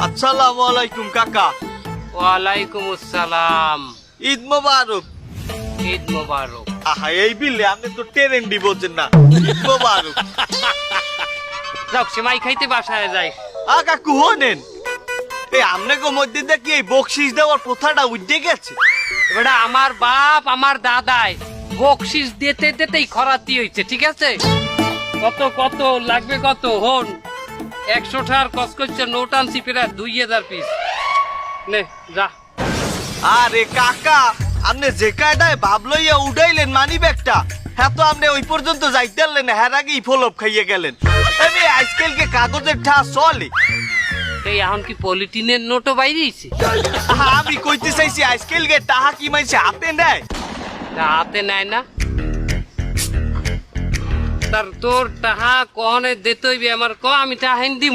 আসসালামু আলাইকুম কাকা। ওয়ালাইকুম আসসালাম। ঈদ মোবারক। ঈদ মোবারক। আহা এই বিলে আপনি তো ট্রেন্ডি বলছেন না, ঈদ মোবারক। যাও সেমাই খাইতে বাসায় যাই। কাকু হনেন, এই আপনাকে মধ্যে দেখি এই বকশিস দেওয়ার প্রথাটা উঠে গেছে। এবারে আমার বাপ আমার দাদাই বকশিস দিতে দিতেই খরাতি হয়েছে, ঠিক আছে? কত কত লাগবে কত হন 100 টাকার কস করছে নোট আনছি প্রায় 2000 পিস। নে যা। আরে কাকা, আপনি যে কায়দায় ভাব লইয়া উড়াইলেন মানি ব্যাগটা, হ্যাঁ তো আপনি ওই পর্যন্ত যাইতে পারলেন না, হ্যাঁ আগেই ফলপ খাইয়ে গেলেন। আমি আজকালকে কাগজের ঠা চলে, এই এখন কি পলিটিনের নোটও বাইরেছে? আমি কইতে চাইছি আজকালকে টাহা কি মাইছে হাতে নেয়? হাতে নেয় না, তার তোর টাহা কহনে দিতে হইবে আমার, ক আমি টাহা দিই।